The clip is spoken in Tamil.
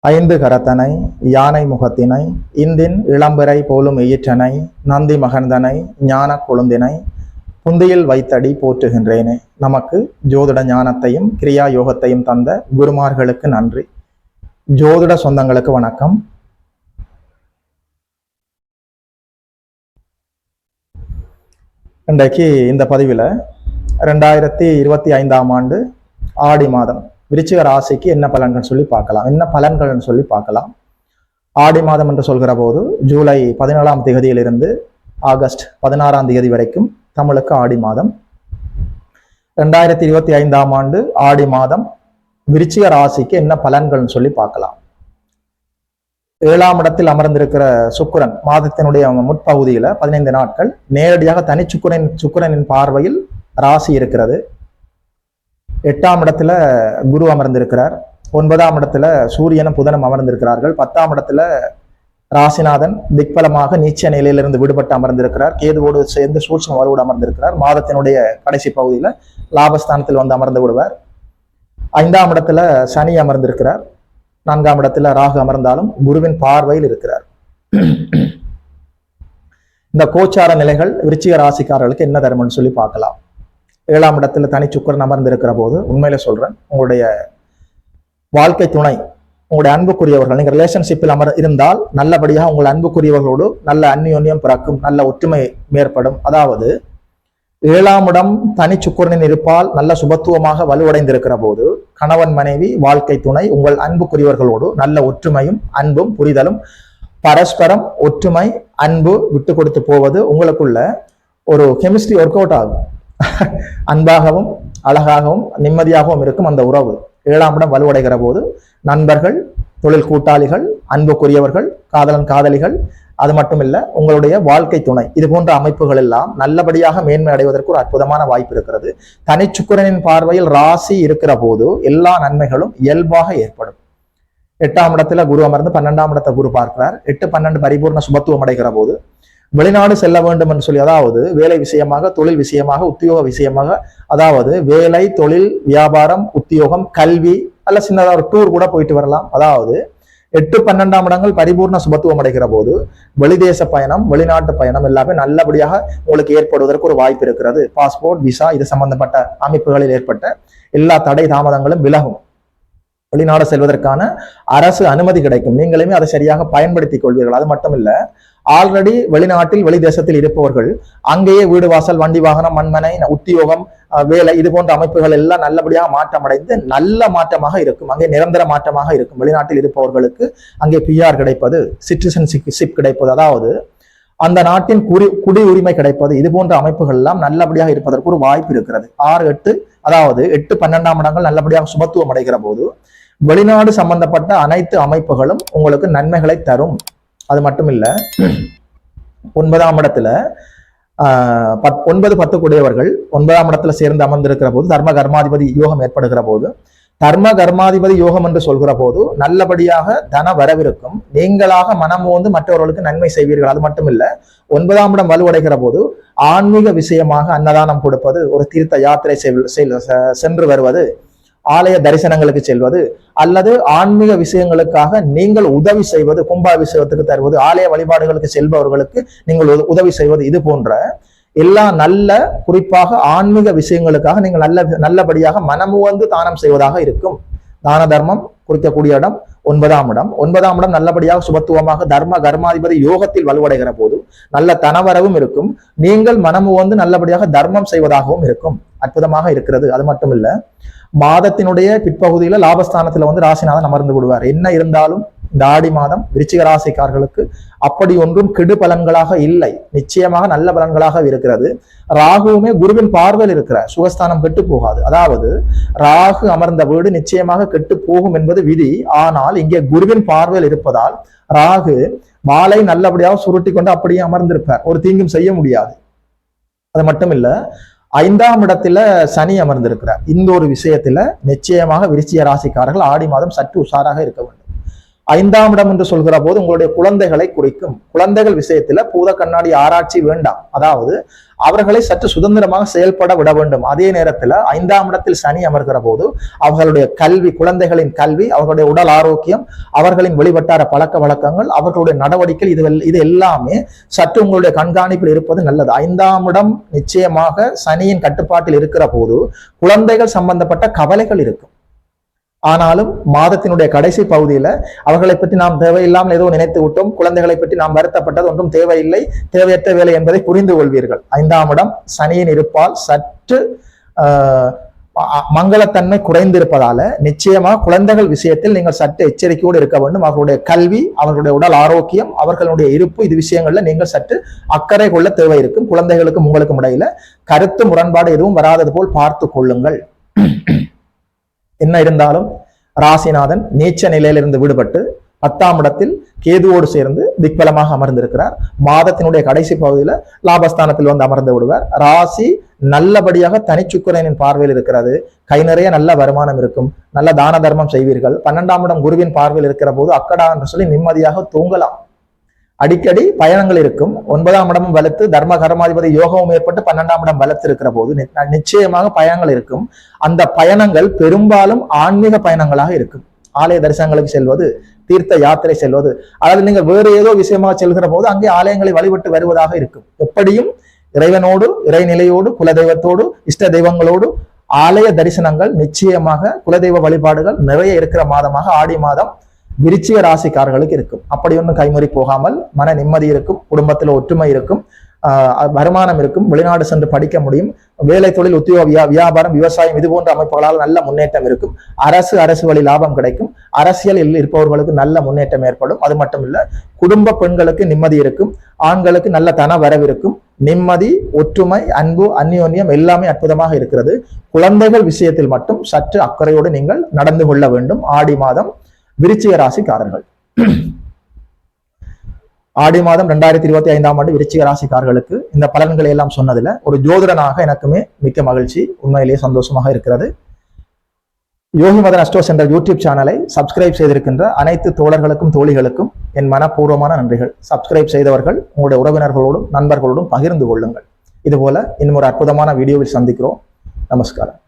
ஐந்து கரத்தனை யானை முகத்தினை இந்தின் இளம்பிறை போலும் எயிற்றனை நந்தி மகந்தனை ஞான கொழுந்தினை புந்தியில் வைத்தடி போற்றுகின்றேனே. நமக்கு ஜோதிட ஞானத்தையும் கிரியா யோகத்தையும் தந்த குருமார்களுக்கு நன்றி. ஜோதிட சொந்தங்களுக்கு வணக்கம். இன்றைக்கு இந்த பதிவில் 2025ஆம் ஆண்டு ஆடி மாதம் விருச்சிக ராசிக்கு என்ன பலன்கள் சொல்லி பார்க்கலாம். ஆடி மாதம் என்று சொல்கிற போது ஜூலை 17ஆம் தேதியிலிருந்து ஆகஸ்ட் 16ஆம் தேதி வரைக்கும் தமிழுக்கு ஆடி மாதம். 2025ஆம் ஆண்டு ஆடி மாதம் விருச்சிக ராசிக்கு என்ன பலன்கள் சொல்லி பார்க்கலாம். 7ஆம் இடத்தில் அமர்ந்திருக்கிற சுக்கிரன் மாதத்தினுடைய முற்பகுதியில 15 நாட்கள் நேரடியாக தனி சுக்கிரனின் பார்வையில் ராசி இருக்கிறது. 8ஆம் இடத்துல குரு அமர்ந்திருக்கிறார். 9ஆம் இடத்துல சூரியனும் புதனும் அமர்ந்திருக்கிறார்கள். 10ஆம் இடத்துல ராசிநாதன் திக்பலமாக நீச்ச நிலையிலிருந்து விடுபட்டு அமர்ந்திருக்கிறார். கேதுவோடு சேர்ந்து சூட்சும வலுவோடு அமர்ந்திருக்கிறார். மாதத்தினுடைய கடைசி பகுதியில லாபஸ்தானத்தில் வந்து அமர்ந்து விடுவார். 5ஆம் இடத்துல சனி அமர்ந்திருக்கிறார். 4ஆம் இடத்துல ராகு அமர்ந்தாலும் குருவின் பார்வையில் இருக்கிறார். இந்த கோச்சார நிலைகள் விருச்சிக ராசிக்காரர்களுக்கு என்ன தரும்னு சொல்லி பார்க்கலாம். 7ஆம் இடத்துல தனி சுக்கிரன் அமர்ந்திருக்கிற போது உண்மையில சொல்றேன், உங்களுடைய வாழ்க்கை துணை, உங்களுடைய அன்புக்குரியவர்கள், நீங்க ரிலேஷன்ஷிப்பில் இருந்தால் நல்லபடியாக உங்கள் அன்புக்குரியவர்களோடு நல்ல அந்யோன்யம் பிறக்கும், நல்ல ஒற்றுமை ஏற்படும். அதாவது 7ஆம் இடம் தனி சுக்கிரனின் இருப்பால் நல்ல சுபத்துவமாக வலுவடைந்திருக்கிற போது கணவன் மனைவி வாழ்க்கை துணை உங்கள் அன்புக்குரியவர்களோடு நல்ல ஒற்றுமையும் அன்பும் புரிதலும் பரஸ்பரம் ஒற்றுமை அன்பு விட்டு கொடுத்து போவது உங்களுக்குள்ள ஒரு கெமிஸ்ட்ரி ஒர்க் அவுட் ஆகும். அன்பாகவும் அழகாகவும் நிம்மதியாகவும் இருக்கும் அந்த உறவு. 7ஆம் இடம் வலுவடைகிற போது நண்பர்கள், தொழில் கூட்டாளிகள், அன்புக்குரியவர்கள், காதலன் காதலிகள், அது மட்டும் இல்ல உங்களுடைய வாழ்க்கை துணை, இது போன்ற அமைப்புகள் எல்லாம் நல்லபடியாக மேன்மை அடைவதற்கு ஒரு அற்புதமான வாய்ப்பு இருக்கிறது. தனி சுக்கிரனின் பார்வையில் ராசி இருக்கிற போது எல்லா நன்மைகளும் இயல்பாக ஏற்படும். 8ஆம் இடத்துல குரு அமர்ந்து 12ஆம் இடத்தை குரு பார்க்கிறார். 8, 12 பரிபூர்ண சுபத்துவம் அடைகிற போது வெளிநாடு செல்ல வேண்டும் என்று சொல்லி, அதாவது வேலை விஷயமாக, தொழில் விஷயமாக, உத்தியோக விஷயமாக, அதாவது வேலை, தொழில், வியாபாரம், உத்தியோகம், கல்வி, அல்ல சின்னதாக ஒரு டூர் கூட போயிட்டு வரலாம். அதாவது 8, 12ஆம் இடங்கள் பரிபூர்ண சுபத்துவம் அடைகிற போது வெளிதேச பயணம், வெளிநாட்டு பயணம் எல்லாமே நல்லபடியாக உங்களுக்கு ஏற்படுவதற்கு ஒரு வாய்ப்பு இருக்கிறது. பாஸ்போர்ட், விசா, இது சம்பந்தப்பட்ட அமைப்புகளில் ஏற்பட்ட எல்லா தடை தாமதங்களும் விலகும். வெளிநாடு செல்வதற்கான அரசு அனுமதி கிடைக்கும். நீங்களுமே அதை சரியாக பயன்படுத்திக் கொள்வீர்கள். அது மட்டும் இல்ல, ஆல்ரெடி வெளிநாட்டில் வெளி தேசத்தில் இருப்பவர்கள் அங்கேயே வீடு வாசல், வண்டி வாகனம், மண்மனை, உத்தியோகம், வேலை, இது போன்ற அமைப்புகள் எல்லாம் நல்லபடியாக மாற்றம் அடைந்து நல்ல மாற்றமாக இருக்கும். அங்கே நிரந்தர மாற்றமாக இருக்கும். வெளிநாட்டில் இருப்பவர்களுக்கு அங்கே பிஆர் கிடைப்பது, சிட்டிசன்ஷிப் கிடைப்பது, அதாவது அந்த நாட்டின் குடி உரிமை கிடைப்பது, இது போன்ற அமைப்புகள் எல்லாம் நல்லபடியாக இருப்பதற்கு ஒரு வாய்ப்பு இருக்கிறது. 6, 8, அதாவது 8, 12ஆம் இடங்கள் நல்லபடியாக சுபத்துவம் அடைகிற போது வெளிநாடு சம்பந்தப்பட்ட அனைத்து அமைப்புகளும் உங்களுக்கு நன்மைகளை தரும். அது மட்டும் இல்ல, 9ஆம் இடத்துல 9, 10 கூடியவர்கள் 9ஆம் இடத்துல சேர்ந்து அமர்ந்திருக்கிற போது தர்ம கர்மாதிபதி யோகம் ஏற்படுகிற போது, தர்ம கர்மாதிபதி யோகம் என்று சொல்கிற போது நல்லபடியாக தன வரவிருக்கும். நீங்களாக மனம் வந்து மற்றவர்களுக்கு நன்மை செய்வீர்கள். அது மட்டும் இல்ல, 9ஆம் இடம் வலுவடைகிற போது ஆன்மீக விஷயமாக அன்னதானம் கொடுப்பது, ஒரு தீர்த்த யாத்திரை சென்று வருவது, ஆலய தரிசனங்களுக்கு செல்வது, அல்லது ஆன்மீக விஷயங்களுக்காக நீங்கள் உதவி செய்வது, கும்பாபிஷேகத்துக்கு தருவது, ஆலய வழிபாடுகளுக்கு செல்பவர்களுக்கு நீங்கள் உதவி செய்வது, இது போன்ற எல்லா நல்ல, குறிப்பாக ஆன்மீக விஷயங்களுக்காக நீங்கள் நல்லபடியாக மனமு வந்து தானம் செய்வதாக இருக்கும். தான தர்மம் குறிக்கக்கூடிய இடம் 9ஆம் இடம். 9ஆம் இடம் நல்லபடியாக சுபத்துவமாக தர்ம கர்மாதிபதி யோகத்தில் வலுவடைகிற போது நல்ல தனவரவும் இருக்கும். நீங்கள் மனமு வந்து நல்லபடியாக தர்மம் செய்வதாகவும் இருக்கும். அற்புதமாக இருக்கிறது. அது மட்டும் இல்ல, மாதத்தினுடைய பிற்பகுதியில லாபஸ்தானத்துல வந்து ராசிநாதன் அமர்ந்து விடுவார். என்ன இருந்தாலும் இந்த ஆடி மாதம் விருச்சிக ராசிக்காரர்களுக்கு அப்படி ஒன்றும் கெடு பலன்களாக இல்லை, நிச்சயமாக நல்ல பலன்களாக இருக்கிறது. ராகுவுமே குருவின் பார்வையில் இருக்கிறார். சுகஸ்தானம் கெட்டு போகாது. அதாவது ராகு அமர்ந்த வீடு நிச்சயமாக கெட்டு போகும் என்பது விதி. ஆனால் இங்கே குருவின் பார்வையில் இருப்பதால் ராகு வாளை நல்லபடியாக சுருட்டி கொண்டு அப்படியே அமர்ந்திருப்பார். ஒரு தீங்கும் செய்ய முடியாது. அது மட்டும் இல்ல, 5ஆம் இடத்துல சனி அமர்ந்திருக்கிறார். இந்த ஒரு விஷயத்துல நிச்சயமாக விருச்சிக ராசிக்காரர்கள் ஆடி மாதம் சற்று உஷாராக இருக்க வேண்டும். 5ஆம் இடம் என்று சொல்கிற போது உங்களுடைய குழந்தைகளை குறிக்கும். குழந்தைகள் விஷயத்துல பூத கண்ணாடி ஆராய்ச்சி வேண்டாம். அதாவது அவர்களை சற்று சுதந்திரமாக செயல்பட விட வேண்டும். அதே நேரத்துல 5ஆம் இடத்தில் சனி அமர்கிற போது அவர்களுடைய கல்வி, குழந்தைகளின் கல்வி, அவர்களுடைய உடல் ஆரோக்கியம், அவர்களின் வெளிவட்டார பழக்க வழக்கங்கள், அவர்களுடைய நடவடிக்கை, இது எல்லாமே சற்று உங்களுடைய கண்காணிப்பில் இருப்பது நல்லது. 5ஆம் இடம் நிச்சயமாக சனியின் கட்டுப்பாட்டில் இருக்கிற போது குழந்தைகள் சம்பந்தப்பட்ட கவலைகள் இருக்கும். ஆனாலும் மாதத்தினுடைய கடைசி பகுதியில அவர்களை பற்றி நாம் தேவையில்லாமல் ஏதோ நினைத்து விட்டோம், குழந்தைகளை பற்றி நாம் வருத்தப்பட்டது ஒன்றும் தேவையில்லை, தேவையற்ற வேலை என்பதை புரிந்து கொள்வீர்கள். 5ஆம் இடம் சனியின் இருப்பால் சற்று மங்களத்தன்மை குறைந்திருப்பதால நிச்சயமாக குழந்தைகள் விஷயத்தில் நீங்கள் சற்று எச்சரிக்கையோடு இருக்க வேண்டும். அவர்களுடைய கல்வி, அவர்களுடைய உடல் ஆரோக்கியம், அவர்களுடைய இருப்பு, இது விஷயங்கள்ல நீங்கள் சற்று அக்கறை கொள்ள தேவை இருக்கும். குழந்தைகளுக்கும் உங்களுக்கும் இடையில கருத்து முரண்பாடு எதுவும் வராதது போல் பார்த்து கொள்ளுங்கள். என்ன இருந்தாலும் ராசிநாதன் நீச்ச நிலையிலிருந்து விடுபட்டு 10ஆம் இடத்தில் கேதுவோடு சேர்ந்து திக்பலமாக அமர்ந்திருக்கிறார். மாதத்தினுடைய கடைசி பகுதியில லாபஸ்தானத்தில் வந்து அமர்ந்து விடுவார். ராசி நல்லபடியாக தனிச்சுக்கிரனின் பார்வையில் இருக்கிறது. கை நிறைய நல்ல வருமானம் இருக்கும், நல்ல தான தர்மம் செய்வீர்கள். 12ஆம் இடம் குருவின் பார்வையில் இருக்கிற போது அக்கடா என்று சொல்லி நிம்மதியாக தூங்கலாம். அடிக்கடி பயணங்கள் இருக்கும். 9ஆம் இடமும் வலுத்து தர்ம கர்மாதிபதி யோகமும் ஏற்பட்டு 12ஆம் இடம் வலுத்து இருக்கிற போது நிச்சயமாக பயணங்கள் இருக்கும். அந்த பயணங்கள் பெரும்பாலும் ஆன்மீக பயணங்களாக இருக்கும். ஆலய தரிசனங்களுக்கு செல்வது, தீர்த்த யாத்திரை செல்வது, அதாவது நீங்கள் வேறு ஏதோ விஷயமாக செல்கிற போது அங்கே ஆலயங்களை வழிபட்டு வருவதாக இருக்கும். எப்படியும் இறைவனோடு, இறைநிலையோடு, குலதெய்வத்தோடு, இஷ்ட தெய்வங்களோடு ஆலய தரிசனங்கள் நிச்சயமாக, குலதெய்வ வழிபாடுகள் நிறைய இருக்கிற மாதமாக ஆடி மாதம் விருச்சிக ராசிக்காரர்களுக்கு இருக்கும். அப்படி ஒன்றும் கைமறி போகாமல் மன நிம்மதி இருக்கும், குடும்பத்தில் ஒற்றுமை இருக்கும், வருமானம் இருக்கும், வெளிநாடு சென்று படிக்க முடியும், வேலை தொழில், உத்தியோக வியாபாரம், விவசாயம் இது போன்ற அமைப்புகளால் நல்ல முன்னேற்றம் இருக்கும். அரசு வழி லாபம் கிடைக்கும். அரசியலில் இருப்பவர்களுக்கு நல்ல முன்னேற்றம் ஏற்படும். அது மட்டும் இல்ல, குடும்ப பெண்களுக்கு நிம்மதி இருக்கும், ஆண்களுக்கு நல்ல தன வரவு இருக்கும். நிம்மதி, ஒற்றுமை, அன்பு, அந்யோன்யம் எல்லாமே அற்புதமாக இருக்கிறது. குழந்தைகள் விஷயத்தில் மட்டும் சற்று அக்கறையோடு நீங்கள் நடந்து கொள்ள வேண்டும். ஆடி மாதம் விருச்சிக ராசிக்காரர்கள், ஆடி மாதம் 2025ஆம் ஆண்டு விருச்சிக ராசிக்காரர்களுக்கு இந்த பலன்களை எல்லாம் சொன்னதுல ஒரு ஜோதிடனாக எனக்குமே மிக்க மகிழ்ச்சி, உண்மையிலேயே சந்தோஷமாக இருக்கிறது. யோகி மதன் அஸ்ட்ரோ சென்டர் யூடியூப் சேனலை சப்ஸ்கிரைப் செய்திருக்கின்ற அனைத்து தோழர்களுக்கும் தோழிகளுக்கும் என் மனப்பூர்வமான நன்றிகள். சப்ஸ்கிரைப் செய்தவர்கள் உங்களுடைய உறவினர்களோடும் நண்பர்களோடும் பகிர்ந்து கொள்ளுங்கள். இதுபோல இன்னும் ஒரு அற்புதமான வீடியோவில் சந்திக்கிறோம். நமஸ்காரம்.